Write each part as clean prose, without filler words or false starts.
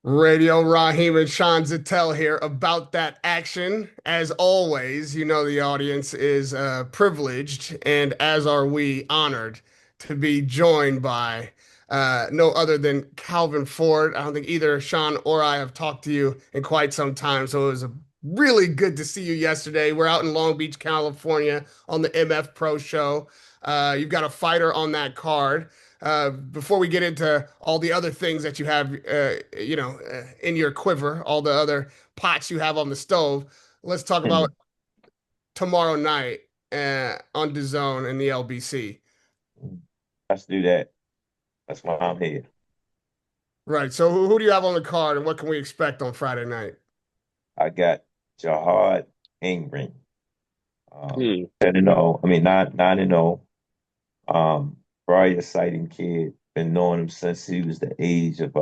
Radio Raheem and Sean Zattel here about that action. As always, you know the audience is privileged, and as are we, honored to be joined by no other than Calvin Ford. I don't think either Sean or I have talked to you in quite some time, so it was really good to see you yesterday. We're out in Long Beach, California on the MF Pro Show. You've got a fighter on that card. Before we get into all the other things that you have, in your quiver, all the other pots you have on the stove, let's talk about tomorrow night on DAZN in the LBC. Let's do that. That's why I'm here. Right. So who do you have on the card, and what can we expect on Friday night? I got Jahad Ingring. Hmm. 10-0. I mean, 9-0. Very exciting kid. Been knowing him since he was the age of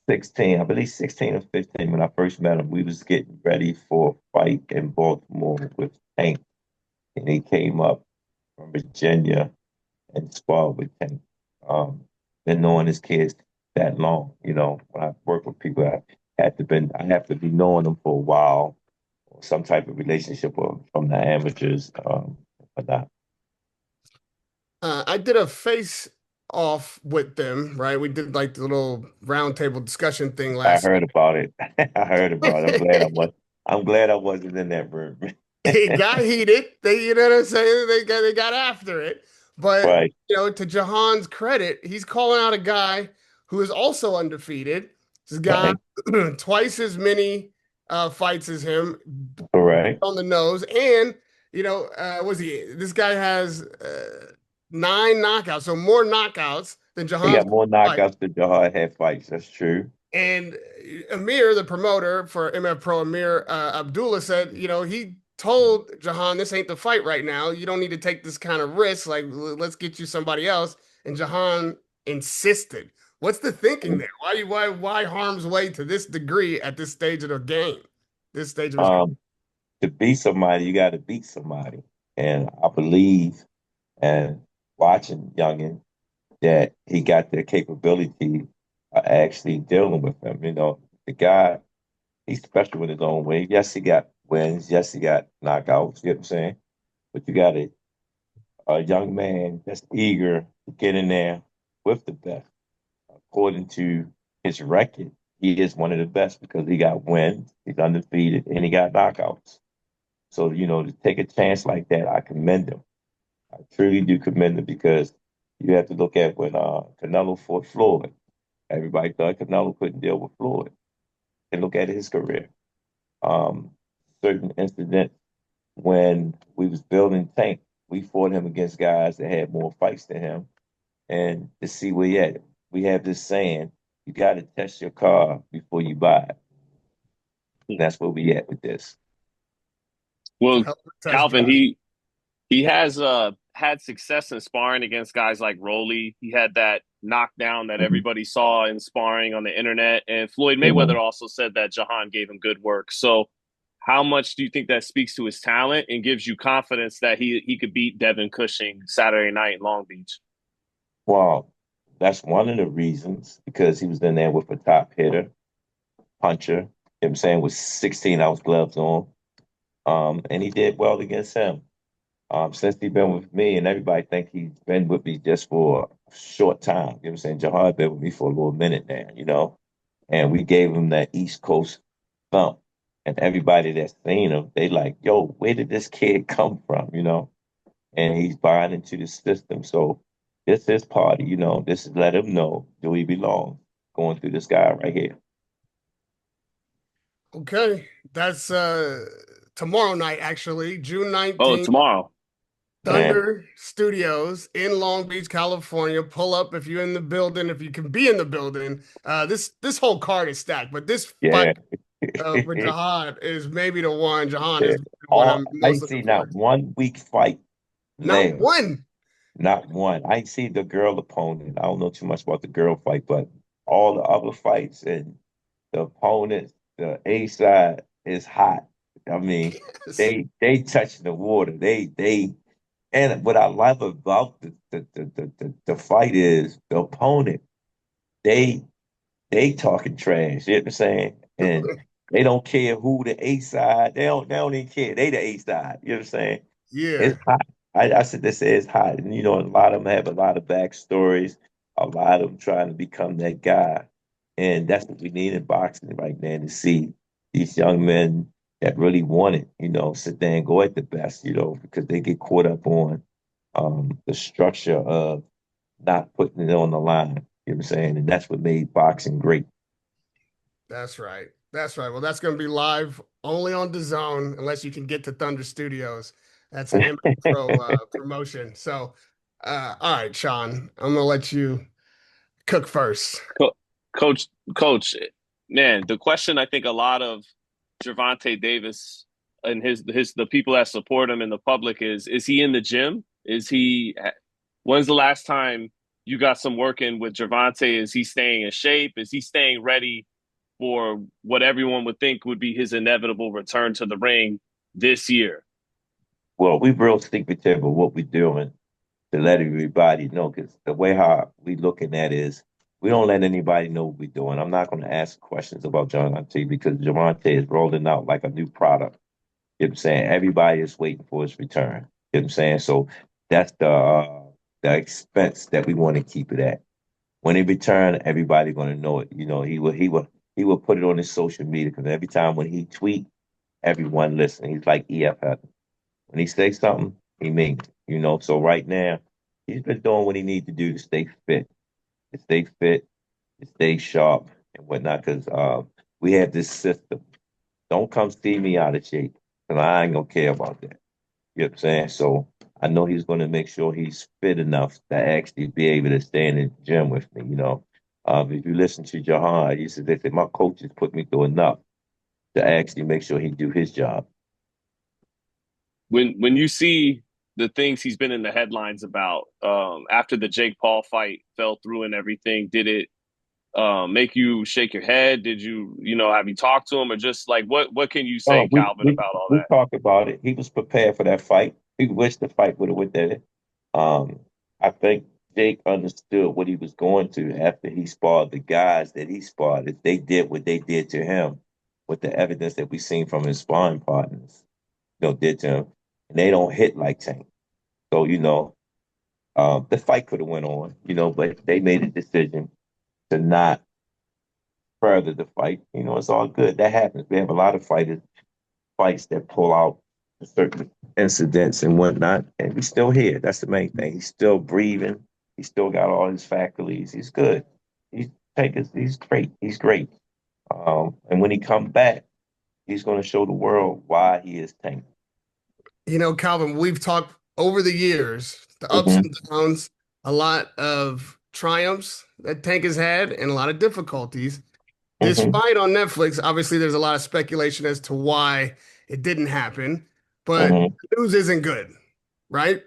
16. I believe 16 or 15 when I first met him. We was getting ready for a fight in Baltimore with Tank. And he came up from Virginia and sparred with Tank. Been knowing his kids that long. When I work with people, I have to be knowing them for a while, or some type of relationship or from the amateurs, or not. I did a face off with them, right? We did like the little roundtable discussion thing I last heard about it. I heard about it. I'm glad I night. was. I'm glad I wasn't in that room. It got heated. You know what I'm saying? They got after it. But Right. to Jahan's credit, he's calling out a guy who is also undefeated. This guy Right. twice as many fights as him Correct. on the nose, and was he? This guy has nine knockouts, so more knockouts than He Jahan's got more fight. knockouts than Jahad had fights. That's true. And Amir, the promoter for MF Pro, Amir Abdullah said, he told Jahan, this ain't the fight right now. You don't need to take this kind of risk. Like, let's get you somebody else. And Jahan insisted. What's the thinking there? Why harm's way to this degree at this stage of the game? This stage of his career? Um, to beat somebody, you got to beat somebody, and I believe, and watching Youngin, that he got the capability of actually dealing with him. The guy, he's special in his own way. Yes, he got wins. Yes, he got knockouts. You know what I'm saying? But you got a young man that's eager to get in there with the best. According to his record, he is one of the best because he got wins, he's undefeated, and he got knockouts. So, to take a chance like that, I commend him. I truly do commend him because you have to look at when Canelo fought Floyd. Everybody thought Canelo couldn't deal with Floyd. And look at his career. Um, Certain incidents when we was building Tank, we fought him against guys that had more fights than him. And to see where he at, we have this saying, you got to test your car before you buy it. And that's where we at with this. It's a Well, hell of a test Calvin, drive. he has had success in sparring against guys like Rolly. He had that knockdown that Mhm. everybody saw in sparring on the internet, and Floyd Mayweather Mhm. also said that Jahan gave him good work. So, how much do you think that speaks to his talent and gives you confidence that he could beat Devin Cushing Saturday night in Long Beach? Well, that's one of the reasons because he was in there with a top hitter, puncher, you know what I'm saying, with 16-ounce gloves on. And he did well against him. Since he's been with me, and everybody think he's been with me just for a short time. You know what I'm saying? Jahad been with me for a little minute now. And we gave him that East Coast thump. And everybody that's seen him, they like, yo, where did this kid come from? And he's buying into the system. So this is party. This is let him know do he belongs going through this guy right here. Okay, that's tomorrow night, actually, June Oh, 19th. tomorrow. Man, Thunder Studios in Long Beach, California. Pull up if you're in the building, if you can be in the building. This whole card is stacked, but this fight yeah. for Jihad is maybe the one. Jahan Yeah. is the one I'm I most ain't looking seen not forward to. one weak fight Not there. one. Not one. I ain't seen the girl opponent. I don't know too much about the girl fight, but all the other fights and the opponents, the A side is hot. I mean, Yes. they touch the water. They and what I love about the fight is the opponent. They they talking trash. You know what I'm saying? And they don't care who the A side. They don't even care. They the A side. You know what I'm saying? Yeah, It's hot. I said this is hot. And you know, a lot of them have a lot of backstories, a lot of them trying to become that guy. And that's what we need in boxing right now to see these young men that really want it, sit there and go at the best, because they get caught up on the structure of not putting it on the line. You know what I'm saying? And that's what made boxing great. that's right. That's right. Well, that's going to be live only on DAZN unless you can get to Thunder Studios. That's an MMA Pro promotion. So, all right, Sean, I'm going to let you cook first. Co- Coach, coach, man, the question I think a lot of Gervonta Davis and his the people that support him in the public is he in the gym? When's the last time you got some work in with Gervonta? Is he staying in shape? Is he staying ready for what everyone would think would be his inevitable return to the ring this year? Well, we real secretive of what we're doing to let everybody know, because the way how we looking at it is we don't let anybody know what we're doing. I'm not going to ask questions about Javante because Javante is rolling out like a new product. You know what I'm saying? Everybody is waiting for his return. You know what I'm saying? So that's the expense that we want to keep it at. When he return, everybody going to know it. He will put it on his social media because every time when he tweet, everyone listen. He's like EFF. When he says something, he means it. So right now, he's been doing what he needs to do to stay fit, to stay sharp and whatnot. Because we have this system. Don't come see me out of shape, because I ain't gonna care about that. You know what I'm saying? So I know he's gonna make sure he's fit enough to actually be able to stay in the gym with me. If you listen to Jahan, he said they said my coaches put me through enough to actually make sure he do his job. When you see the things he's been in the headlines about after the Jake Paul fight fell through and everything, did it make you shake your head? Did have you talked to him, or just like what can you Oh, say, we Calvin, we about all we that? talked about it. He was prepared for that fight. He wished the fight would have went there. Um, I think Jake understood what he was going to after he sparred the guys that he sparred. If they did what they did to him, with the evidence that we seen from his sparring partners, did to him, and they don't hit like Tank. So the fight could have went on, but they made a decision to not further the fight. It's all good. That happens. We have a lot of fights that pull out certain incidents and whatnot, and he's still here. That's the main thing. He's still breathing. He's still got all his faculties. He's good. He's great. He's great. And when he comes back, he's going to show the world why he is Tank. Calvin, we've talked over the years, the ups Mm-hmm, and downs, a lot of triumphs that Tank has had, and a lot of difficulties. This mm-hmm, fight on Netflix, obviously, there's a lot of speculation as to why it didn't happen, but mm-hmm. the news isn't good, right?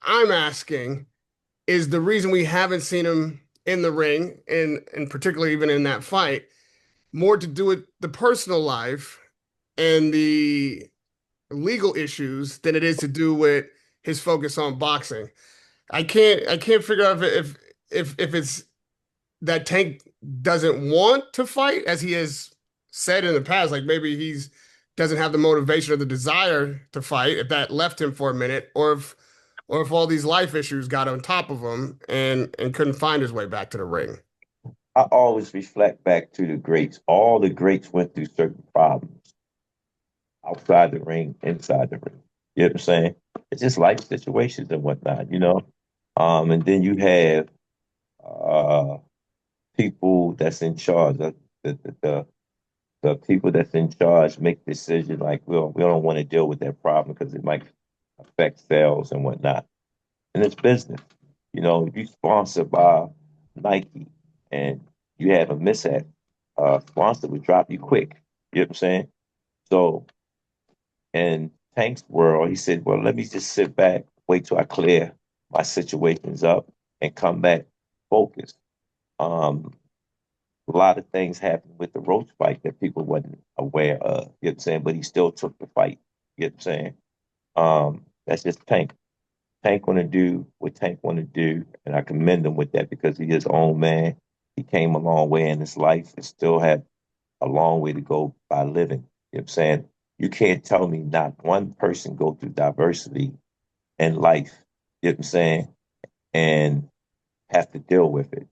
I'm asking, is the reason we haven't seen him in the ring, and particularly even in that fight, more to do with the personal life and the legal issues than it is to do with his focus on boxing. I can't figure out if it's that Tank doesn't want to fight, as he has said in the past. Like maybe he's doesn't have the motivation or the desire to fight, if that left him for a minute, or if all these life issues got on top of him and couldn't find his way back to the ring. I always reflect back to the greats. All the greats went through certain problems outside the ring, inside the ring. You know what I'm saying? It's just life situations and whatnot. And then you have uh, people that's in charge. The people that's in charge make decisions like, well, we don't want to deal with that problem because it might affect sales and whatnot. And it's business. If you sponsored by Nike and you have a mishap, sponsor would drop you quick. You know what I'm saying? So in Tank's world, he said, well, let me just sit back, wait till I clear my situations up and come back focused. Um, a lot of things happened with the Roach fight that people wasn't aware of. You know what I'm saying? But he still took the fight. You know what I'm saying? That's just Tank. Tank want to do what Tank want to do, and I commend him with that because he is his own man. He came a long way in his life and still had a long way to go by living. You know what I'm saying? You can't tell me not one person go through diversity in life. You know what I'm saying? And have to deal with it,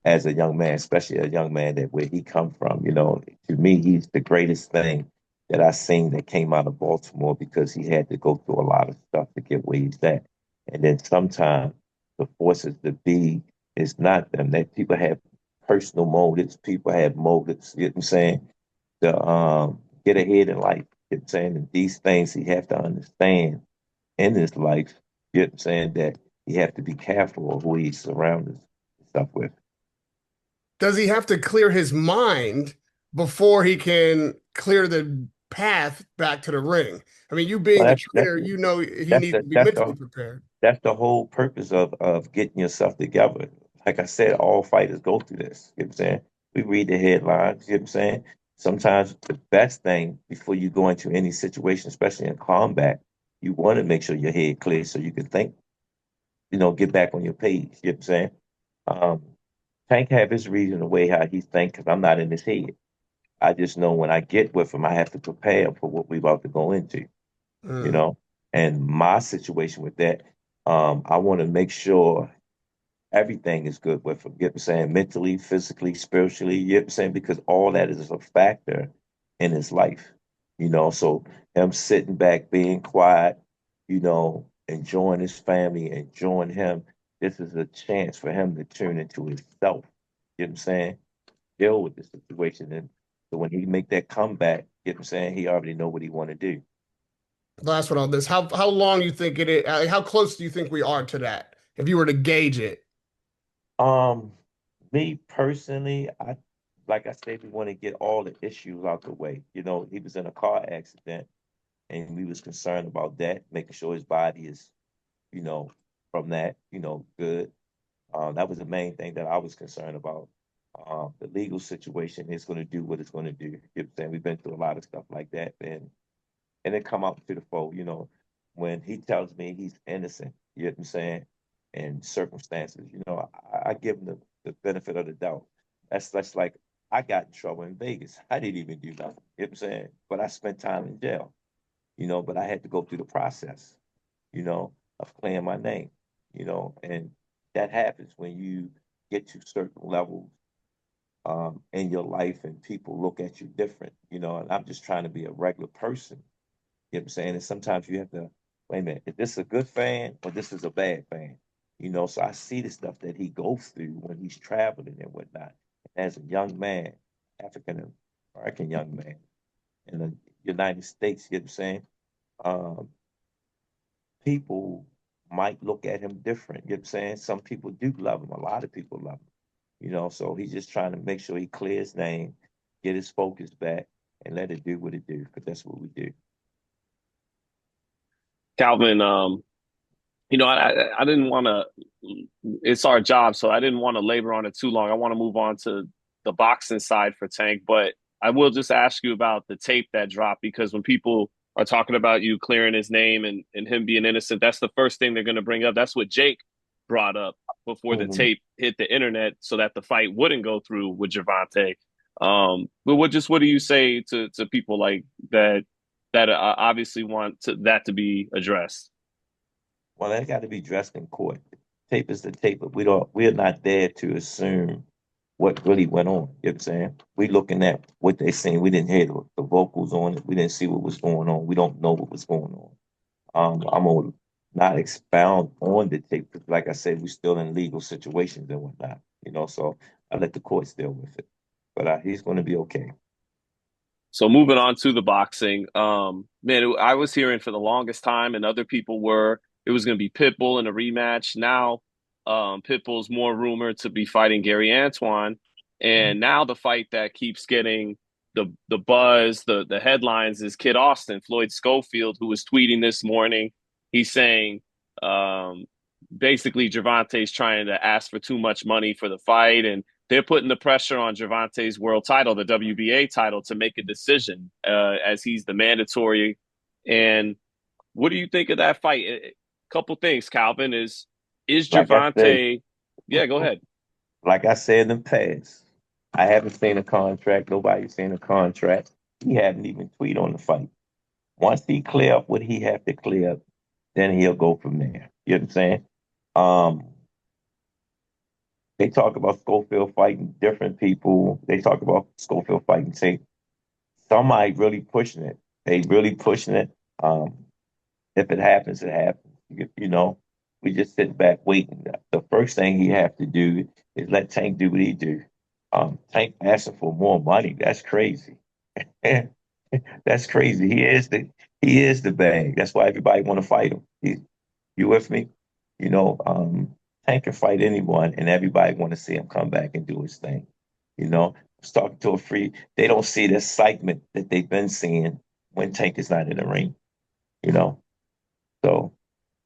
as a young man, especially a young man that where he come from, to me, he's the greatest thing that I seen that came out of Baltimore because he had to go through a lot of stuff to get where he's at. And then sometimes the forces to be is not them. That people have personal motives, people have motives, you know what I'm saying, to get ahead in life. You know what I'm saying? And these things he have to understand in his life, you know what I'm saying, that you have to be careful of who he surrounds himself with. Does he have to clear his mind before he can clear the path back to the ring? I mean, you being Well, the that's trainer, you know he that's needs the to be that's mentally the prepared. that's the whole purpose of getting yourself together. Like I said, all fighters go through this. You know what I'm saying? We read the headlines, you know what I'm saying? Sometimes the best thing before you go into any situation, especially in combat, you want to make sure your head clear so you can think, get back on your page. You know what I'm saying? Um, Tank have his reason the way how he think because I'm not in his head. I just know when I get with him, I have to prepare for what we're about to go into, you Mm. know. And my situation with that, I want to make sure everything is good with him. You know what I'm saying? Mentally, physically, spiritually, you know what I'm saying? Because all that is a factor in his life, So him sitting back, being quiet, enjoying his family, enjoying him, this is a chance for him to turn into himself. You know what I'm saying? Deal with the situation. And so when he make that comeback, you know what I'm saying? He already know what he want to do. Last one on this. How long you think it is? How close do you think we are to that? If you were to gauge it. Um, Me personally, like I said, we want to get all the issues out the way. He was in a car accident and we was concerned about that, making sure his body is, you know, from that, good. That was the main thing that I was concerned about. The legal situation is going to do what it's going to do. You know what I'm saying? We've been through a lot of stuff like that, and it come out to the fore. When he tells me he's innocent, you know what I'm saying, in circumstances, I give him the benefit of the doubt. That's like I got in trouble in Vegas. I didn't even do nothing. You know what I'm saying? But I spent time in jail, but I had to go through the process, of clearing my name, and that happens when you get to certain levels in your life and people look at you different, and I'm just trying to be a regular person. You know what I'm saying? And sometimes you have to, wait a minute, is this a good fan or this is a bad fan? So I see the stuff that he goes through when he's traveling and whatnot. As a young man, African American young man in the United States, you know what I'm saying? Um, People might look at him different. You know what I'm saying? Some people do love him. A lot of people love him. So he's just trying to make sure he clears his name, get his focus back, and let it do what it do, because that's what we do. Calvin, I didn't want to. It's our job, so I didn't want to labor on it too long. I want to move on to the boxing side for Tank, but I will just ask you about the tape that dropped because when people are talking about you clearing his name and him being innocent, that's the first thing they're going to bring up. That's what Jake brought up before the Mhm. tape hit the internet, so that the fight wouldn't go through with Gervonta. But what do you say to people like that obviously want that to be addressed? Well, that got to be dressed in court. Tape is the tape, but we're not there to assume what really went on. You know what I'm saying? We looking at what they saying. We didn't hear the vocals on it. We didn't see what was going on. We don't know what was going on. I'm gonna not expound on the tape because, like I said, we're still in legal situations and whatnot. So I let the courts deal with it. But he's going to be okay. So moving on to the boxing, man, I was hearing for the longest time, and other people were, it was going to be Pitbull in a rematch. Now, Pitbull's more rumored to be fighting Gary Antoine, and now the fight that keeps getting the buzz, the headlines is Kid Austin, Floyd Schofield, who was tweeting this morning. He's saying, um, basically, Gervonta's trying to ask for too much money for the fight, and they're putting the pressure on Gervonta's world title, the WBA title, to make a decision as he's the mandatory. And what do you think of that fight? A couple things, Calvin. Is Like I said, Gervonta? Yeah, go ahead. like I said in the past, I haven't seen a contract. Nobody's seen a contract. He haven't even tweeted on the fight. Once he clear up what he have to clear up, then he'll go from there. You know what I'm saying? Um, they talk about Schofield fighting different people. They talk about Schofield fighting. Say somebody really pushing it. They really pushing it. If it happens, it happens. You know, we just sit back waiting. The first thing he have to do is let Tank do what he do. Tank asking for more money. That's crazy. That's crazy. He is the bag. That's why everybody want to fight him. You with me? You know, Tank can fight anyone, and everybody want to see him come back and do his thing. You know, I was talking to a free. They don't see the excitement that they've been seeing when Tank is not in the ring. You know, so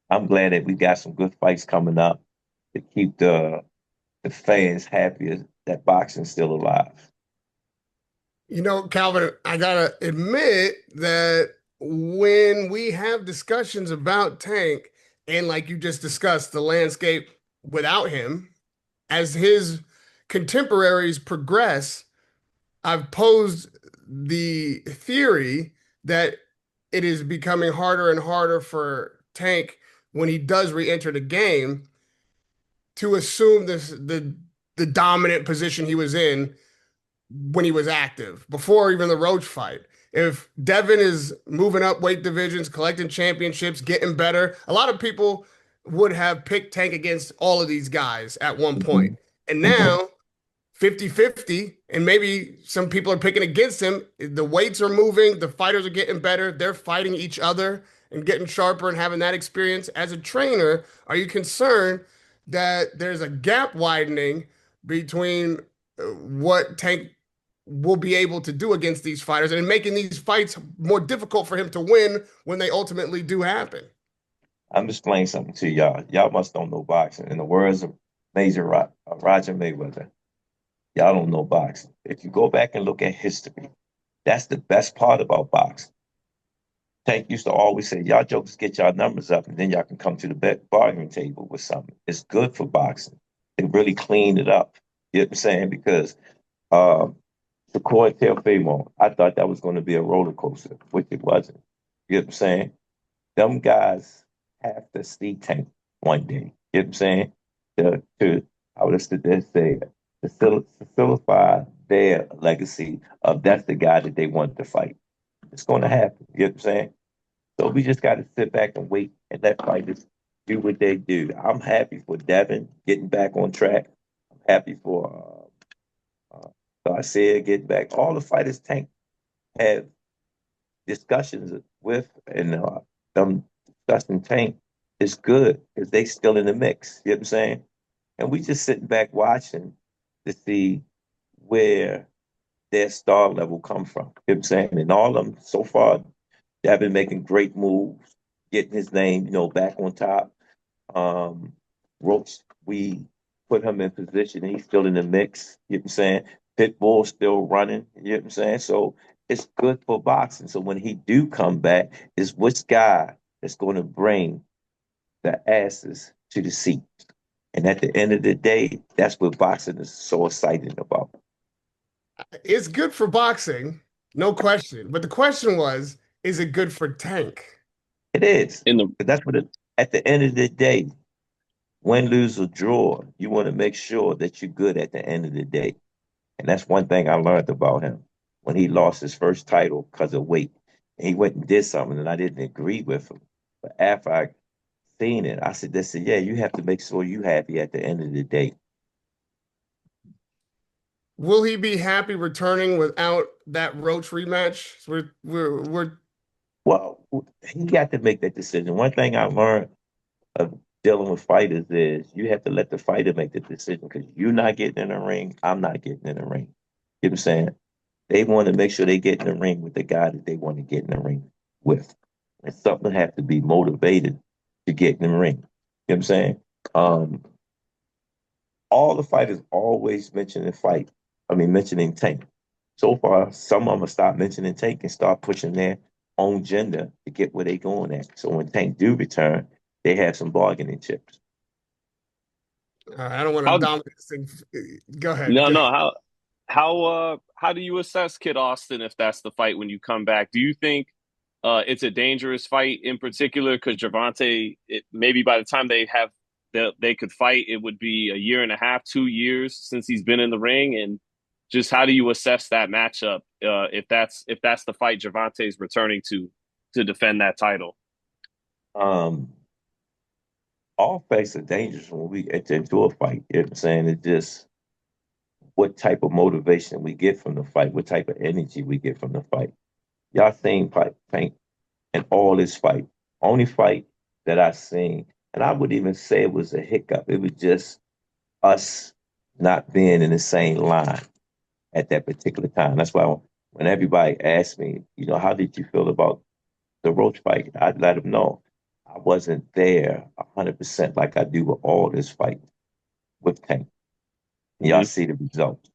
I'm glad that we got some good fights coming up to keep the fans happy that boxing's still alive. You know, Calvin, I gotta admit that when we have discussions about Tank, and like you just discussed, the landscape without him, as his contemporaries progress, I've posed the theory that it is becoming harder and harder for Tank when he does re-enter the game to assume the dominant position he was in when he was active, before even the Roach fight. If Devin is moving up weight divisions, collecting championships, getting better, a lot of people would have picked Tank against all of these guys at one point. Hmm. And Hmm. now 50-50, and maybe some people are picking against him. The weights are moving, the fighters are getting better, they're fighting each other and getting sharper and having that experience. As a trainer, are you concerned that there's a gap widening between what Tank will be able to do against these fighters and making these fights more difficult for him to win when they ultimately do happen? I'm just explaining something to y'all. Y'all must don't know boxing. In the words of Roger Mayweather, y'all don't know boxing. If you go back and look at history, that's the best part about boxing. Tank used to always say, y'all jokers get y'all numbers up and then y'all can come to the bargaining table with something. It's good for boxing. They really cleaned it up. You know what I'm saying? Because um, Shakur Stevenson, I thought that was going to be a roller coaster, which it wasn't. You know what I'm saying? Them guys have to see Tank one day. You know what I'm saying? To I would have stood there and say, to solidify their legacy of that's the guy that they want to fight. It's going to happen. You know what I'm saying? So we just got to sit back and wait and let fighters do what they do. I'm happy for Devin getting back on track. I'm happy for Garcia getting back. All the fighters Tank have discussions with, and them discussing Tank is good because they still in the mix. You know what I'm saying? And we just sitting back watching to see where their star level come from. You know what I'm saying? And all of them so far, they've been making great moves, getting his name, back on top. Um, Roach, we put him in position, and he's still in the mix. You know what I'm saying? Pitbull still running. You know what I'm saying? So it's good for boxing. So when he do come back, is which guy that's going to bring the asses to the seat. And at the end of the day, that's what boxing is so exciting about. It's good for boxing, no question. But the question was, is it good for Tank? It is. In the But that's what at the end of the day, win, lose, or draw, you want to make sure that you're good at the end of the day. And that's one thing I learned about him when he lost his first title because of weight. And he went and did something, and I didn't agree with him. But after I seen it, I said, yeah, you have to make sure you happy at the end of the day. Will he be happy returning without that Roach rematch? We're Well, he got to make that decision. One thing I learned of dealing with fighters is you have to let the fighter make the decision because you're not getting in the ring, I'm not getting in the ring. You know what I'm saying? They want to make sure they get in the ring with the guy that they want to get in the ring with. And something have to be motivated to get in the ring. You know what I'm saying? Um, all the fighters always mentioning Tank. So far, some of them have stopped mentioning Tank and start pushing their own gender to get where they going at. So when Tank do return, they have some bargaining chips. All right, I don't want to How dominate this thing. Go ahead. no Go no ahead. how do you assess Kid Austin if that's the fight when you come back? Do you think it's a dangerous fight in particular because Gervonta, maybe by the time they could fight, it would be a year and a half, 2 years since he's been in the ring, and just how do you assess that matchup if that's the fight Gervonta is returning to defend that title? Um, all fights are dangerous when we enter into a fight. You know what I'm saying? It's just what type of motivation we get from the fight, what type of energy we get from the fight. Y'all seen fight Tank in all this fight. Only fight that I seen, and I would even say it was a hiccup. It was just us not being in the same line at that particular time. That's why when everybody asked me, how did you feel about the Roach fight? I'd let them know I wasn't there 100% like I do with all this fight with Tank. Y'all Hmm. see the results.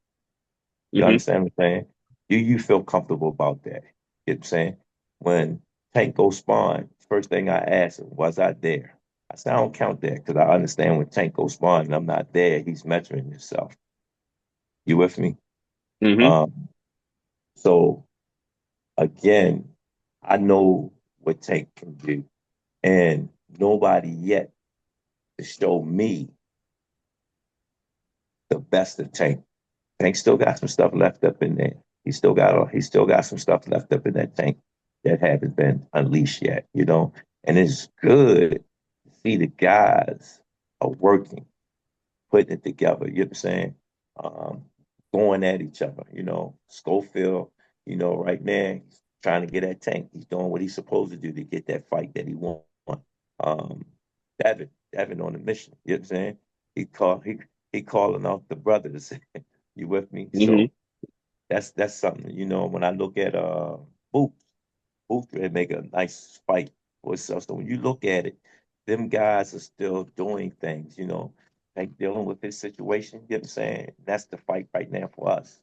You Hmm. understand what I'm saying? Do you feel comfortable about that? You know what I'm saying? When Tank goes spawn, first thing I asked him, was I there? I said, I don't count that because I understand when Tank goes spawn and I'm not there, he's measuring himself. You with me? Hmm. Um, so again, I know what Tank can do. And nobody yet to show me the best of Tank. Tank still got some stuff left up in there. He still got some stuff left up in that tank that haven't been unleashed yet. And it's good to see the guys are working, putting it together. You know what I'm saying? Um, Going at each other. Schofield, right now, he's trying to get that Tank. He's doing what he's supposed to do to get that fight that he won. Um, Devin on the mission. You know what I'm saying? He calling out the brothers. You with me? Hmm. So that's something. When I look at Boots, Boots would make a nice fight for itself. So when you look at it, them guys are still doing things, like dealing with his situation. You know what I'm saying? That's the fight right now for us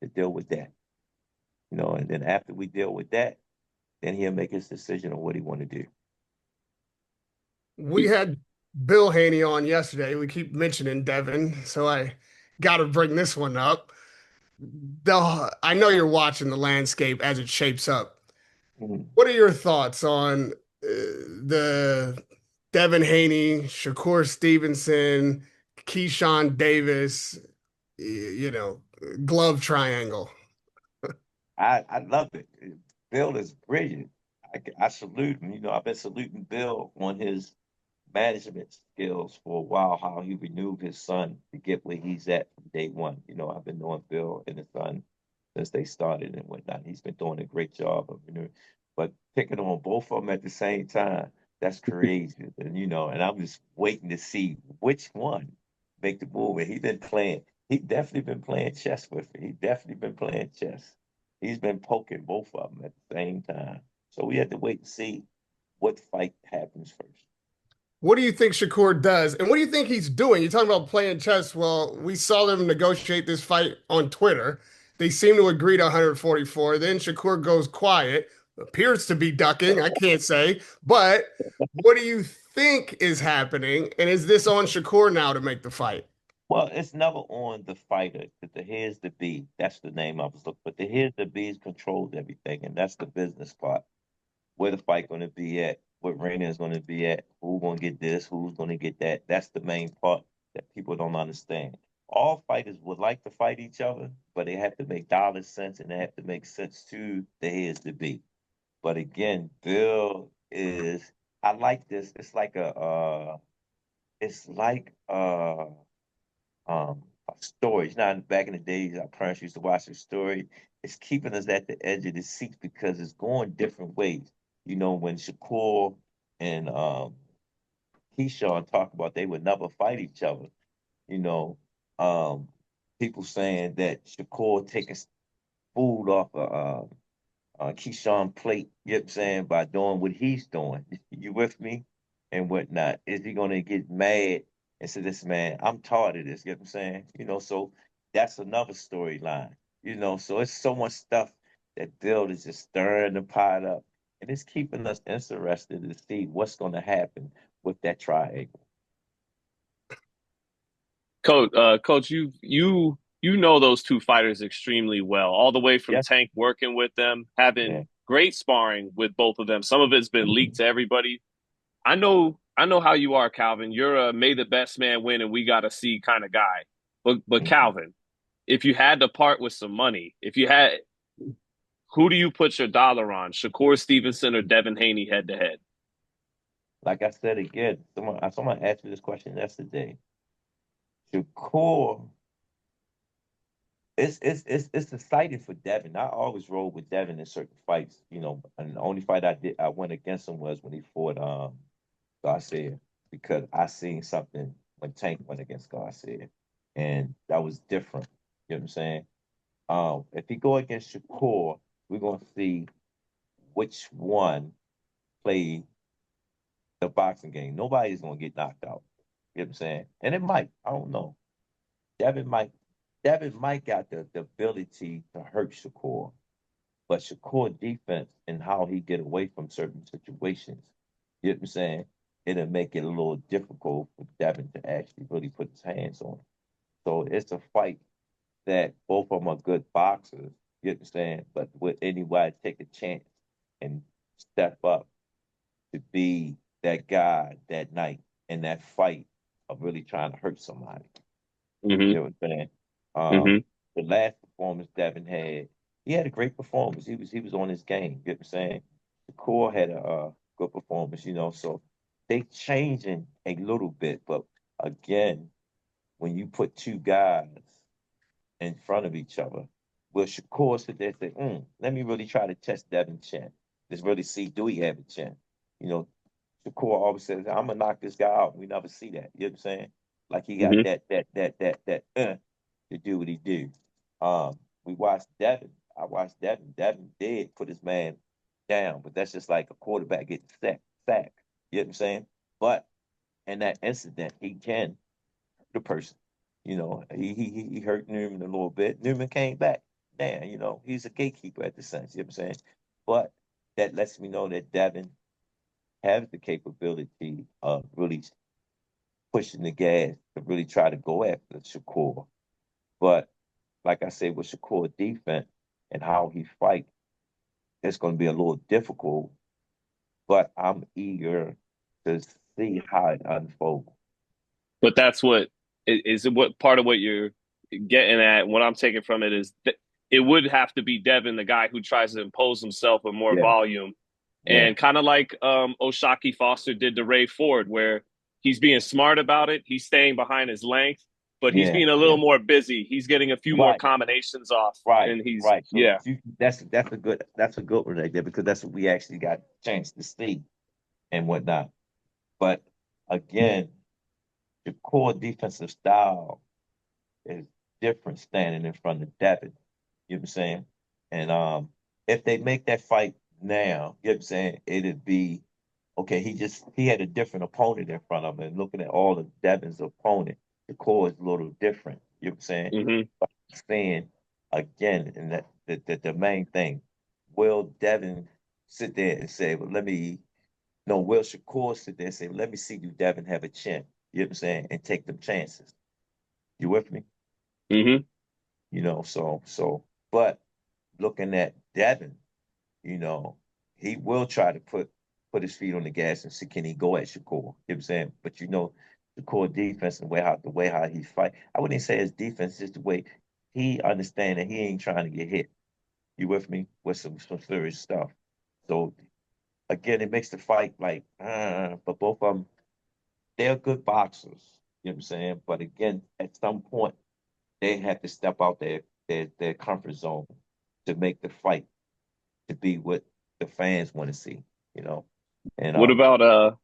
to deal with that. And then after we deal with that, then he'll make his decision on what he want to do. We had Bill Haney on yesterday. We keep mentioning Devin, so I got to bring this one up. I know you're watching the landscape as it shapes up. Mhm. What are your thoughts on the Devin Haney, Shakur Stevenson, Keyshawn Davis, glove triangle? I love it. Bill is brilliant. I salute him. I've been saluting Bill on his management skills for a while, how he renewed his son to get where he's at from day one. I've been knowing Bill and his son since they started and whatnot. He's been doing a great job of renewing. But picking on both of them at the same time, that's crazy. And I'm just waiting to see which one make the move. And he definitely been playing chess with it. He definitely been playing chess. He's been poking both of them at the same time. So we have to wait and see what fight happens first. What do you think Shakur does? And what do you think he's doing? You're talking about playing chess. Well, we saw them negotiate this fight on Twitter. They seem to agree to 144. Then Shakur goes quiet, appears to be ducking. I can't say. But what do you think is happening? And is this on Shakur now to make the fight? Well, it's never on the fighter. The here's the B. That's the name I was looking. But the here's the B's controls everything, and that's the business part. Where the fight going to be at? What arena is going to be at? Who's going to get this? Who's going to get that? That's the main part that people don't understand. All fighters would like to fight each other, but they have to make dollar sense and they have to make sense to the here's the B. But again, Bill is. I like this. It's like a story. It's not back in the days our parents used to watch the story. It's keeping us at the edge of the seat because it's going different ways. When Shakur and Keyshawn talk about they would never fight each other, you know, um, people saying that Shakur taking food off of Keyshawn plate, you know what I'm saying, by doing what he's doing. You with me? And whatnot. Is he gonna get mad and say, this man, I'm tired of this, you know what I'm saying? So that's another storyline. So it's so much stuff that Bill is just stirring the pot up. And it's keeping us interested to see what's gonna happen with that triangle. Coach, you know those two fighters extremely well, all the way from Yes. Tank working with them, having Yeah. great sparring with both of them. Some of it's been leaked to everybody. I know how you are, Calvin. You're a may the best man win and we gotta see kind of guy. But Mhm. Calvin, if you had to part with some money, if you had who do you put your dollar on? Shakur Stevenson or Devin Haney head to head? Like I said again, someone asked me this question yesterday. Shakur, it's exciting for Devin. I always roll with Devin in certain fights, and the only fight I went against him was when he fought Garcia, because I seen something when Tank went against Garcia, and that was different. You know what I'm saying? If he go against Shakur, we're gonna see which one played the boxing game. Nobody's gonna get knocked out. You know what I'm saying? And it might. I don't know. Devin might. Devin might got the ability to hurt Shakur, but Shakur defense and how he get away from certain situations. You know what I'm saying? It'll make it a little difficult for Devin to actually really put his hands on it. So it's a fight that both of them are good boxers. You understand? But would anybody take a chance and step up to be that guy that night in that fight of really trying to hurt somebody? Mm-hmm. You know what I'm saying? Mm-hmm. The last performance Devin had, he had a great performance. He was on his game. You know what I'm saying? The core had a good performance. So they changing a little bit, but again, when you put two guys in front of each other, will Shakur sit there and say, let me really try to test Devin's chin. Let's really see, do he have a chin? You know, Shakur always says, I'm gonna knock this guy out. We never see that. You know what I'm saying? Like he got Mm-hmm. that to do what he do. We watched Devin. I watched Devin. Devin did put his man down, but that's just like a quarterback getting sacked. You know what I'm saying? But in that incident, he can hurt the person. He hurt Newman a little bit. Newman came back. Damn, he's a gatekeeper at the sense. You know what I'm saying? But that lets me know that Devin has the capability of really pushing the gas to really try to go after Shakur. But like I said, with Shakur defense and how he fight, it's going to be a little difficult. But I'm eager to see how it unfolds. But that's what is what part of what you're getting at. What I'm taking from it is that it would have to be Devin, the guy who tries to impose himself with more Yeah, volume, yeah, and kind of like Oshaki Foster did to Ray Ford, where he's being smart about it. He's staying behind his length, but he's yeah, being a yeah. little more busy. He's getting a few more Right, combinations off, right, and he's right. So yeah. that's a good one right there, because that's what we actually got a chance to see and whatnot. But again, the core defensive style is different standing in front of Devin. You know what I'm saying? And if they make that fight now, you know what I'm saying, it'd be okay. He had a different opponent in front of him. And looking at all of Devin's opponent, the core is a little different. You know what I'm saying? Mm-hmm. But I'm saying again, and that the main thing, will Devin sit there and say, well, let me no, will Shakur sit there and say, let me see, do Devin have a chin? You know what I'm saying? And take them chances. You with me? Mm-hmm. But looking at Devin, you know, he will try to put his feet on the gas and see, can he go at Shakur? You know what I'm saying? But Shakur defense and the way how he fight. I wouldn't say his defense, just the way he understand that he ain't trying to get hit. You with me? With some serious stuff. So again, it makes the fight like, but both of them, they're good boxers. You know what I'm saying? But again, at some point, they have to step out their comfort zone to make the fight to be what the fans want to see, you know. And What about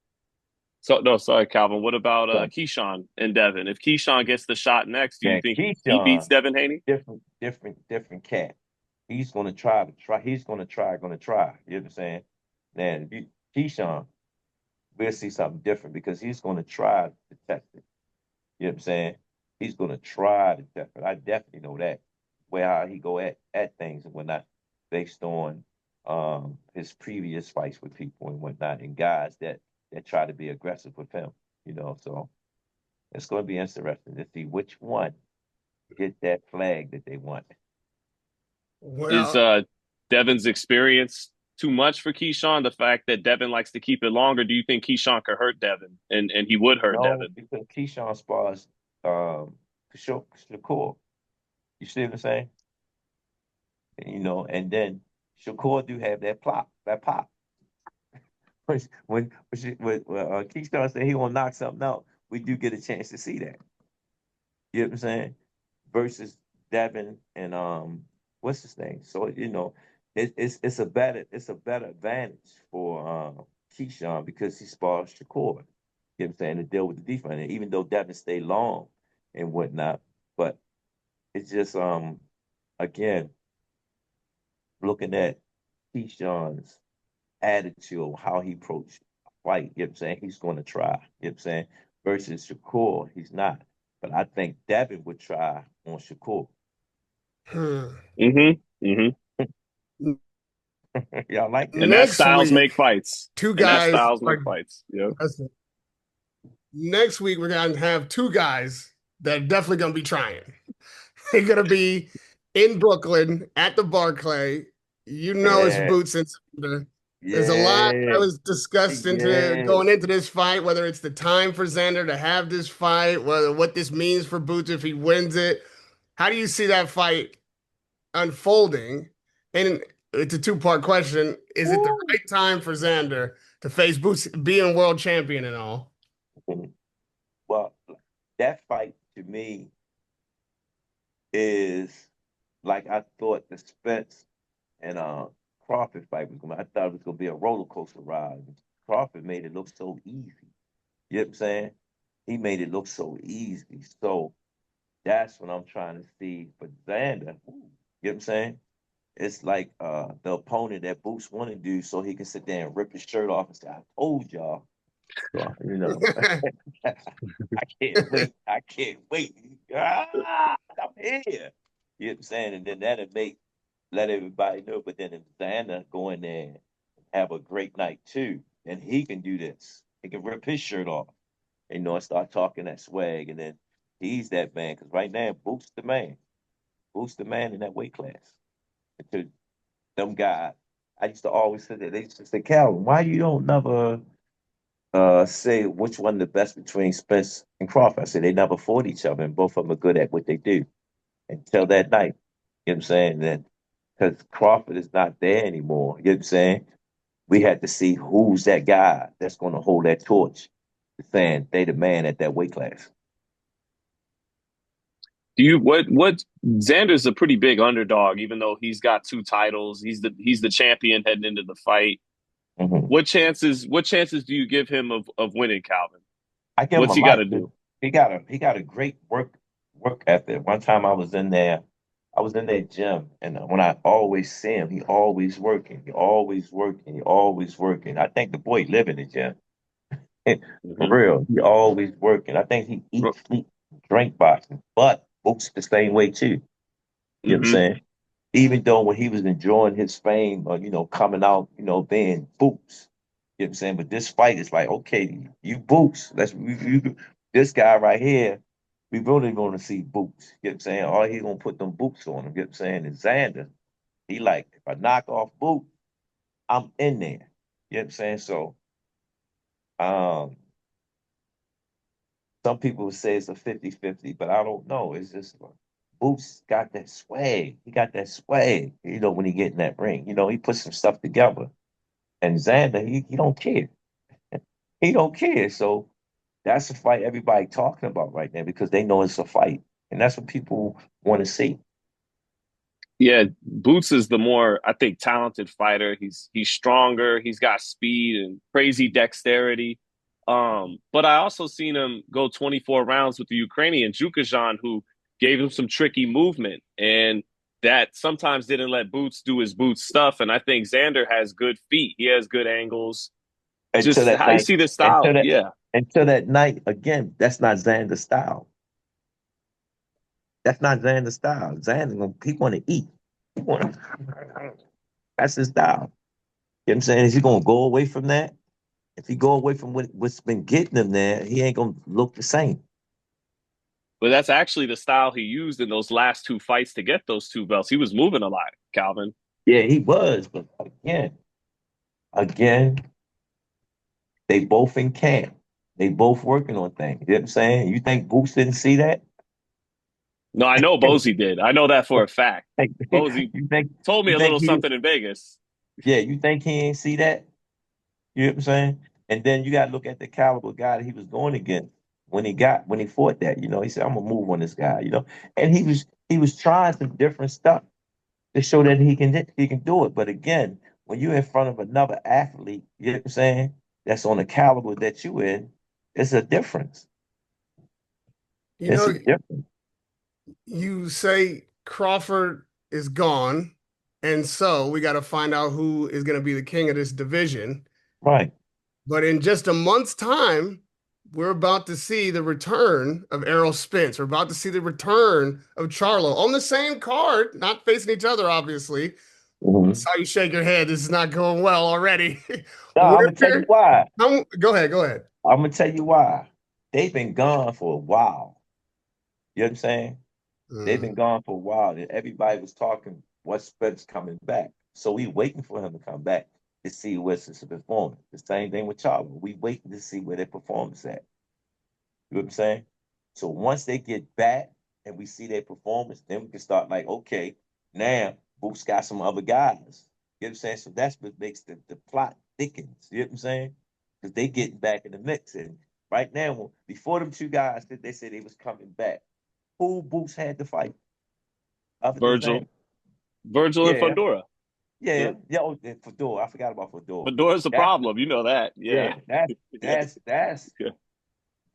So no, sorry, Calvin. What about but Keyshawn and Devin? If Keyshawn gets the shot next, do you man, think he beats Keyshawn, Devin Haney? different cat. He's gonna try. He's gonna try. You know what I'm saying? Man, Keyshawn, we'll see something different because he's gonna try to test it. You know what I'm saying? He's gonna try to test it. I definitely know that. Where how he go at things and whatnot, based on his previous fights with people and whatnot, and guys that try to be aggressive with him. So It's going to be interesting to see which one get that flag that they want. Is Well, Devin's experience too much for Keyshawn? The fact that Devin likes to keep it longer, do you think Keyshawn could hurt Devin, and he would hurt No, Devin? because Keyshawn spars Shakur. You see what I'm saying? And then Shakur do have that pop. When Keyshawn said he want to knock something out, we do get a chance to see that. You know what I'm saying? Versus Devin and what's his name? So it's a better advantage for Keyshawn because he spars Shakur. You know what I'm saying? To deal with the defense, and even though Devin stayed long and whatnot, but it's just again looking at Keyshawn's attitude, how he approached fight, you know what I'm saying? He's going to try, you know what I'm saying? Versus Shakur, he's not. But I think Devin would try on Shakur. hmm. Mm-hmm. Mm-hmm. Y'all like that? And that Next styles week, make fights. two And that guys styles are. make fights. Yeah. Next week, we're going to have two guys that are definitely going to be trying. They're going to be in Brooklyn at the Barclay. You know it's Yeah, Boots and Xander. There's a lot that yeah, was discussed into yeah. going into this fight, whether it's the time for Xander to have this fight, whether what this means for Boots if he wins it. How do you see that fight unfolding? And it's a two-part question. Is it the Woo. right time for Xander to face Boots, being world champion and all? Well, that fight to me is like I thought the Spence and Crawford fight was going. I thought it was going to be a roller coaster ride. Crawford made it look so easy. You know what I'm saying? He made it look so easy. So that's what I'm trying to see for Xander. You know what I'm saying? It's like the opponent that Boots want to do so he can sit there and rip his shirt off and say, I told y'all. So, I can't wait. I can't wait. I'm here. You know what I'm saying? And then that'll let everybody know. But then if Xander go in there and have a great night too, and he can do this. He can rip his shirt off, and start talking that swag, and then he's that man. Because right now, Boots the man. Boots the man in that weight class. And to them guys, I used to always say that. They used to say, Calvin, why you don't never say which one the best between Spence and Crawford? I said they never fought each other, and both of them are good at what they do until that night. You know what I'm saying? Then because Crawford is not there anymore. You know what I'm saying? We had to see who's that guy that's going to hold that torch, saying they the man at that weight class. Do you what Xander's a pretty big underdog, even though he's got two titles. He's the champion heading into the fight. Mm-hmm. What chances do you give him of winning, Calvin? I give him What's a he got lot. to do? He got a great work ethic. One time I was in there. I was in that gym, and when I always see him, he always working. He always working. He always working. I think the boy live in the gym. For Mm-hmm. real, he always working. I think he eats, sleep, drink boxing, but books the same way too. You know what I'm Mm-hmm. saying? Even though when he was enjoying his fame, or coming out, being boots. You know what I'm saying? But this fight is like, okay, you boots. This guy right here. We really going to see boots. You know what I'm saying? All he gonna put them boots on him. You know what I'm saying? And Xander, he like, if I knock off boot, I'm in there. You know what I'm saying? So um some people would say it's a 50-50, but I don't know. It's just like, Boots got that swag. He got that swag, when he get in that ring. He puts some stuff together. And Xander, he don't care. He don't care. So that's a fight everybody talking about right now because they know it's a fight. And that's what people want to see. Yeah, Boots is the more, I think, talented fighter. He's stronger. He's got speed and crazy dexterity. But I also seen him go 24 rounds with the Ukrainian Jukasjan, who gave him some tricky movement, and that sometimes didn't let Boots do his Boots stuff. And I think Xander has good feet. He has good angles. Until Just that how you night, see the until style, that yeah. until that night, again, that's not Xander's style. That's not Xander's style. He want to eat. He want to. That's his style. You know what I'm saying? Is he gonna go away from that? If he go away from what's been getting him there, he ain't gonna look the same. But that's actually the style he used in those last two fights to get those two belts. He was moving a lot, Calvin. Yeah, he was, but again, they both in camp. They both working on things. You know what I'm saying? You think Boots didn't see that? No, I know Bozy did. I know that for a fact. Bozy you think told me you a think little he something in Vegas. yeah, you think he ain't see that? You know what I'm saying? And then you gotta look at the caliber guy that he was going against when he fought that. He said, I'm gonna move on this guy, And he was trying some different stuff to show that he can do it. But again, when you're in front of another athlete, you know what I'm saying, that's on the caliber that you in, it's a difference. You It's know, a difference. you say Crawford is gone, and so we got to find out who is going to be the king of this division. Right. But in just a month's time, we're about to see the return of Errol Spence. We're about to see the return of Charlo on the same card, not facing each other, obviously. I Mhm. saw you shake your head. This is not going well already. No, I'm gonna tell you Where, why. go ahead, go ahead. I'm gonna tell you why. They've been gone for a while. You know what I'm saying? They've Mm. been gone for a while. And everybody was talking what's Spence coming back. So we waiting for him to come back to see what's his performance. The same thing with Charlo. We waiting to see where their performance at. You know what I'm saying? So once they get back and we see their performance, then we can start like, okay, now Boots got some other guys. You know what I'm saying? So that's what makes the plot thickens. You know what I'm saying? Because they getting back in the mix. And right now, before them two guys, they said they was coming back. Who Boots had to fight other than Virgil, Zane? Virgil and Yeah, Fundora. yeah, The yeah. Oh, and Fedor. I forgot about Fedor. Fundora's the That's problem. You know that. yeah. Yeah. That's Yeah.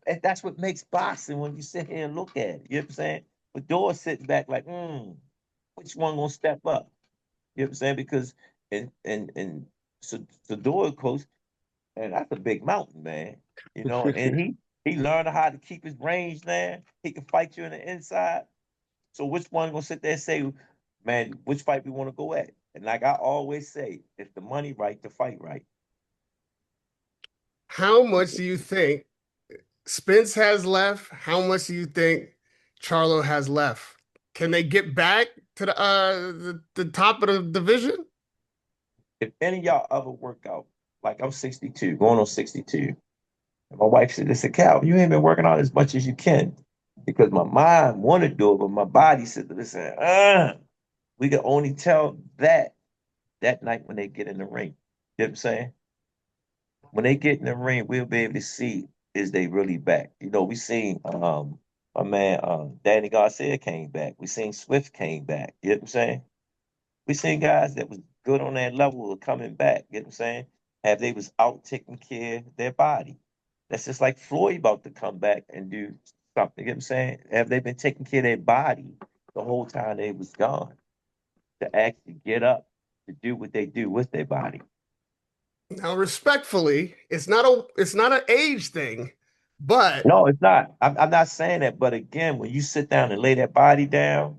And that's what makes boxing when you sit here and look at it. You know what I'm saying? But Door's sitting back like, which one gonna step up? You know what I'm saying? Because and so Door coach, and that's a big mountain, man. And he learned how to keep his range now. He can fight you on the inside. So which one gonna sit there and say, man, which fight we want to go at? And like I always say, if the money right, the fight right. How much do you think Spence has left? How much do you think Charlo has left? Can they get back to the top of the division? If any of y'all ever work out, like I'm 62, going on 62. And my wife said, Cal, you ain't been working out as much as you can. Because my mind wanted to do it, but my body said, listen, we can only tell that night when they get in the ring. You know what I'm saying? When they get in the ring, we'll be able to see is they really back. We seen my man Danny Garcia came back. We seen Swift came back. You know what I'm saying? We seen guys that was good on that level of coming back. You know what I'm saying? Have they was out taking care of their body. That's just like Floyd about to come back and do something. You know what I'm saying? Have they been taking care of their body the whole time they was gone to actually get up to do what they do with their body? Now, respectfully, it's not an age thing, but No, it's not. I'm not saying that. But again, when you sit down and lay that body down,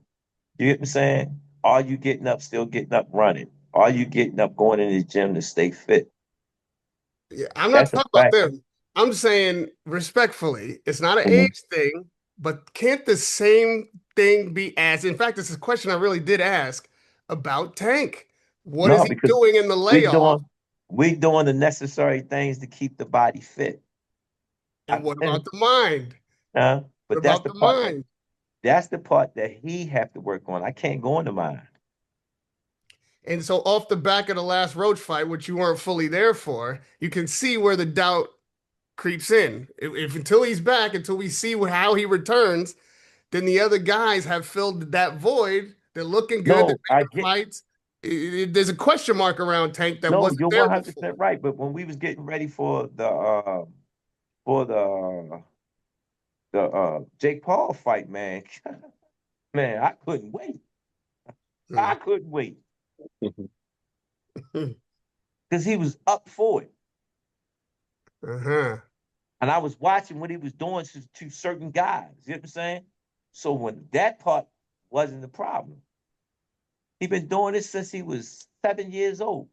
you get what I'm saying? Are you getting up, still getting up running? Are you getting up going in the gym to stay fit? yeah, I'm not That's a talking about fact. them. I'm saying respectfully, it's not an Mhm. age thing, but can't the same thing be asked? In fact, it's a question I really did ask about Tank. What is No, he because doing in the we layoff? doing we doing the necessary things to keep the body fit. And what And about the mind? What but about the mind? that's the part that he have to work on. I can't go into mine. And so off the back of the last Roach fight, which you weren't fully there for, you can see where the doubt creeps in. If until he's back, until we see how he returns, then the other guys have filled that void. They're looking good. They're No, I making get fights. There's a question mark around Tank that no, wasn't you're there 100% before. right. But when we was getting ready for the Jake Paul fight, man, man, I couldn't wait. I Hmm. couldn't wait because he was up for it. Uh-huh. And I was watching what he was doing to certain guys. You know what I'm saying? So when that part wasn't the problem, he been doing this since he was 7 years old.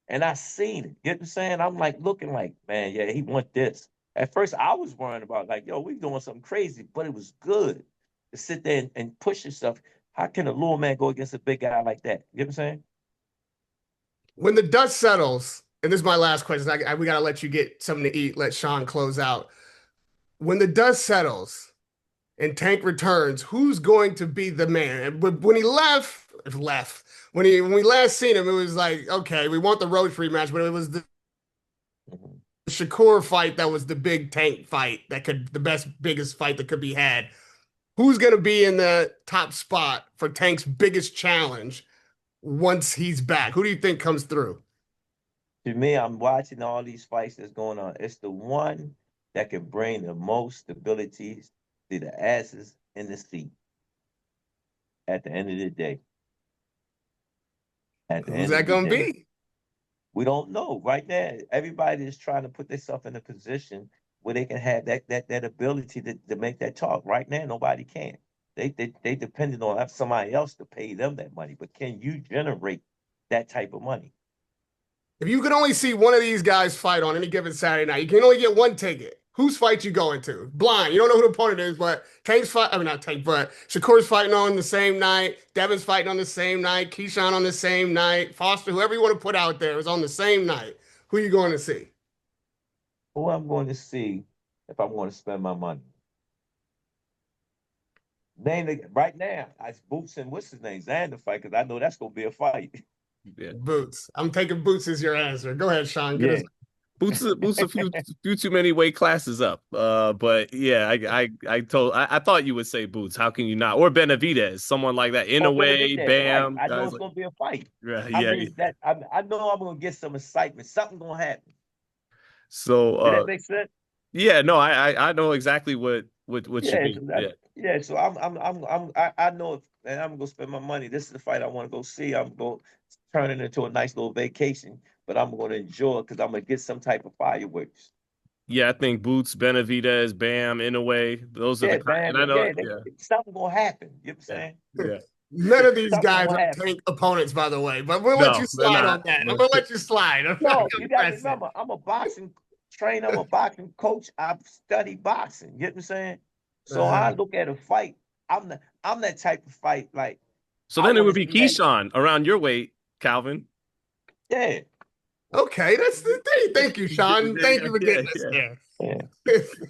And I seen it. You know what I'm saying? I'm like looking like, man, yeah, he want this. At first, I was worrying about like, yo, we doing something crazy, but it was good. to sit there and push yourself. How can a little man go against a big guy like that? You know what I'm saying? When the dust settles, and this is my last question, we got to let you get something to eat, let Sean close out. When the dust settles and Tank returns, who's going to be the man? When he left, when we last seen him, it was like, okay, we want the Roach rematch, but it was the Mhm. Shakur fight that was the big Tank fight biggest fight that could be had. Who's going to be in the top spot for Tank's biggest challenge once he's back? Who do you think comes through? To me, I'm watching all these fights that's going on. It's the one that can bring the most stability to the asses in the seat at the end of the day. At the Who's end that of the going to day. be? We don't know right now. Everybody is trying to put themselves in a position where they can have that ability to make that talk. Right now, nobody can. They depended on somebody else to pay them that money. But can you generate that type of money? If you could only see one of these guys fight on any given Saturday night, you can only get one ticket. Whose fight you going to? Blind. You don't know who the opponent is, but Tank's fight. I mean, not Tank, but Shakur's fighting on the same night. Devin's fighting on the same night. Keyshawn on the same night. Foster, whoever you want to put out there, is on the same night. Who are you going to see? Who I'm going to see if I'm going to spend my money. Right now, I Boots and what's his name? Xander fight, because I know that's going to be a fight. Yeah. Boots. I'm taking Boots as your answer. Go ahead, Sean. Get Yeah. us. Boots a few too many weight classes up. But yeah, I thought you would say Boots. How can you not? Or Benavidez, someone like that. In a Or way, Benavidez, right? Bam. I know Guys it's like, going to be a fight. yeah, I yeah. mean, I know I'm going to get some excitement. Something going to happen. So Did that make sense? yeah, no, I know exactly what you Yeah, mean. Yeah. so I know if and I'm gonna spend my money. This is the fight I want to go see. I'm going to turn it into a nice little vacation, but I'm going to enjoy it because I'm gonna get some type of fireworks. Yeah, I think Boots, Benavidez, Bam, in a way. Those are the Yeah, kind, man. and I know, Yeah, yeah, something gonna happen. You know what I'm yeah, saying? yeah. None of these Something guys gonna are happen. Tank opponents, by the way, but we'll let you No, they're slide on not. that. I'm going to let you slide. I'm not No, going you to got to press it. remember, I'm a boxing trainer. I'm a boxing coach. I've studied boxing. You know what I'm saying? So I Uh-huh. look at a fight. I'm that type of fight. Like So I then it want would to be see that. Keyshawn around your weight, Calvin. Yeah, Okay, that's the thing. Thank you, Sean. Thank Yeah, you for yeah, getting us yeah. there. yeah.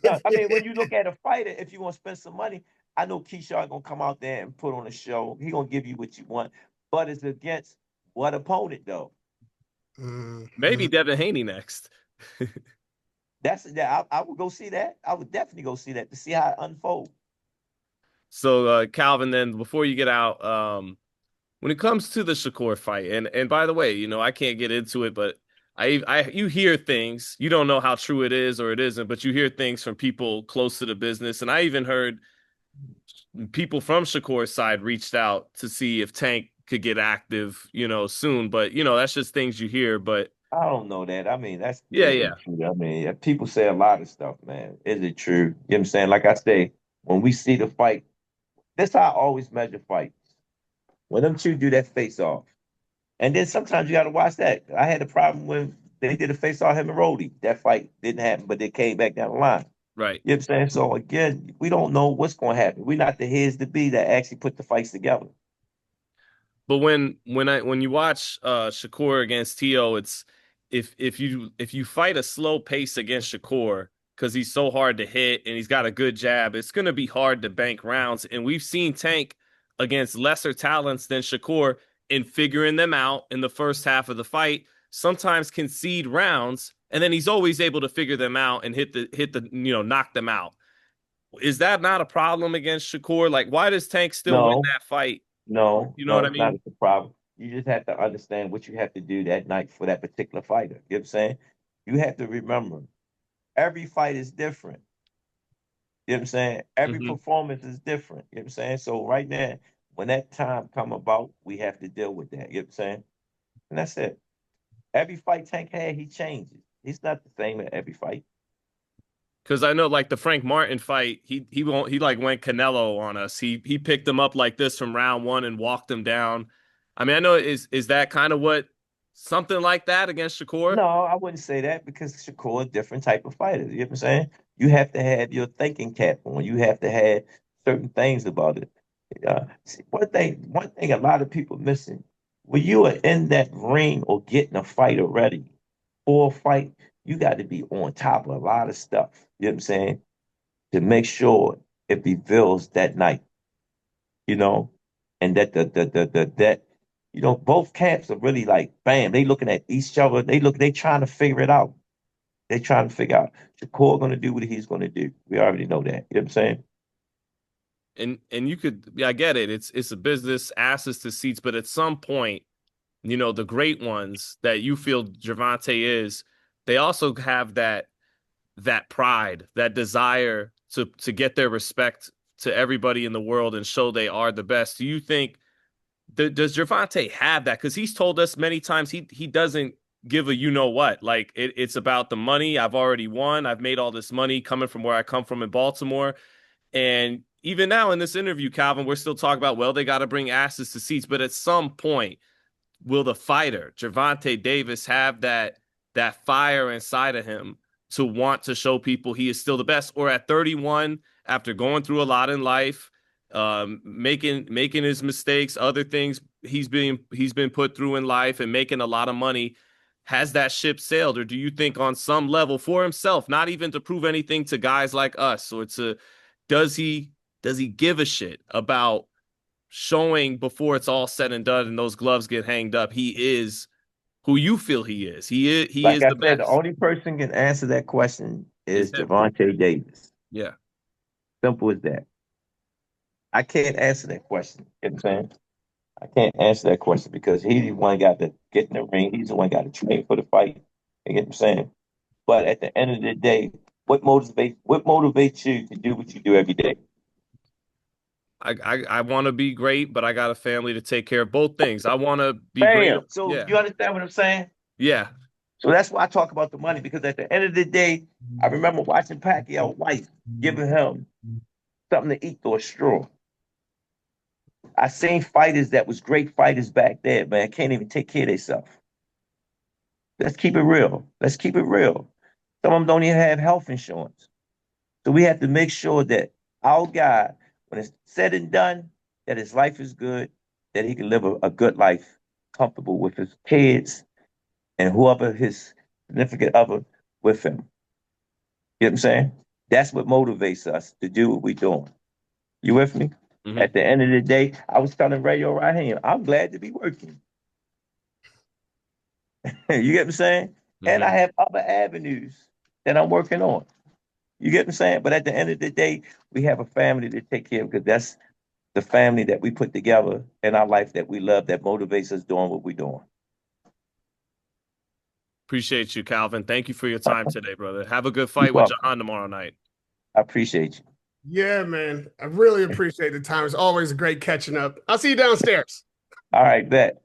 Yeah, I mean, when you look at a fighter, if you want to spend some money, I know Keyshawn gonna come out there and put on a show. He gonna give you what you want, but it's against what opponent though? Maybe Mhm. Devin Haney next. I would go see that. I would definitely go see that to see how it unfolds. So Calvin, then before you get out, when it comes to the Shakur fight, and by the way, I can't get into it, but you hear things, you don't know how true it is or it isn't, but you hear things from people close to the business, and I even heard people from Shakur's side reached out to see if Tank could get active, soon, but that's just things you hear, but I don't know that. I mean, yeah, is yeah, it true? I mean, people say a lot of stuff, man. Is it true? You know what I'm saying? Like I say, when we see the fight, that's how I always measure fights. When them two do that face off. And then sometimes you got to watch that. I had a problem when they did a face off him and Rody. That fight didn't happen, but they came back down the line. right. You know what I'm saying? So again, we don't know what's going to happen. We're not the heads to be that actually put the fights together. But when you watch Shakur against Tio, it's if you fight a slow pace against Shakur because he's so hard to hit and he's got a good jab, it's gonna be hard to bank rounds. And we've seen Tank against lesser talents than Shakur in figuring them out in the first half of the fight, sometimes concede rounds, and then he's always able to figure them out and hit the knock them out. Is that not a problem against Shakur? Like, why does Tank still win No, that fight? You know no, what I it's not mean? a problem. You just have to understand what you have to do that night for that particular fighter. You know what I'm saying? You have to remember every fight is different. You know what I'm saying? Every Hmm. performance is different. You know what I'm saying? So right now, when that time come about, we have to deal with that. You know what I'm saying? And that's it. Every fight Tank had, he changes. He's not the same at every fight. Because I know, like the Frank Martin fight, he like went Canelo on us. He picked him up like this from round one and walked him down. I mean, I know is that kind of what something like that against Shakur? No, I wouldn't say that because Shakur a different type of fighter. You know what I'm saying? You have to have your thinking cap on. You have to have certain things about it. See, one thing a lot of people missing, when you are in that ring or getting a fight already, for a fight, you got to be on top of a lot of stuff. You know what I'm saying? To make sure it reveals that night, you know, and that that both camps are really like, bam, they looking at each other. They trying to figure it out. They trying to figure out Shakur gonna do what he's gonna do. We already know that. You know what I'm saying? And you could, yeah, I get it. It's a business, asses to seats, but at some point, the great ones that you feel Gervonta is, they also have that pride, that desire to get their respect to everybody in the world and show they are the best. Do you think does Gervonta have that? Because he's told us many times he doesn't give a what. Like it's about the money. I've already won. I've made all this money coming from where I come from in Baltimore. And even now in this interview, Calvin, we're still talking about, well, they got to bring asses to seats. But at some point, will the fighter, Gervonta Davis, have that fire inside of him to want to show people he is still the best? Or at 31, after going through a lot in life, making his mistakes, other things he's been put through in life, and making a lot of money, has that ship sailed? Or do you think on some level for himself, not even to prove anything to guys like us, or to does he give a shit about showing before it's all said and done and those gloves get hanged up, he is who you feel he is? He Like is I the said, the best. only person can answer that question Is is him. Gervonta Davis. Yeah. Simple as that. I can't answer that question. You know what I'm saying? I can't answer that question because he's the one got to get in the ring. He's the one got to train for the fight. You get what I'm saying? But at the end of the day, what motivates you to do what you do every day? I want to be great, but I got a family to take care of. Both things. I want to be great. Bam. So Yeah. you understand what I'm saying? Yeah. So that's why I talk about the money, because at the end of the day, I remember watching Pacquiao's wife giving him something to eat through a straw. I seen fighters that was great fighters back there, man, can't even take care of themselves. Let's keep it real. Let's keep it real. Some of them don't even have health insurance. So we have to make sure that our guy, when it's said and done, that his life is good, that he can live a good life, comfortable with his kids and whoever his significant other with him. You know what I'm saying? That's what motivates us to do what we're doing. You with me? Mm-hmm. At the end of the day, I was telling Radio right here, I'm glad to be working. You get what I'm saying? And I Mm-hmm. have other avenues that I'm working on. You get what I'm saying? But at the end of the day, we have a family to take care of, because that's the family that we put together in our life that we love, that motivates us doing what we're doing. Appreciate you, Calvin. Thank you for your time today, brother. Have a good You're fight with welcome. Jahan tomorrow night. I appreciate you. Yeah, man. I really appreciate the time. It's always great catching up. I'll see you downstairs. All right, bet.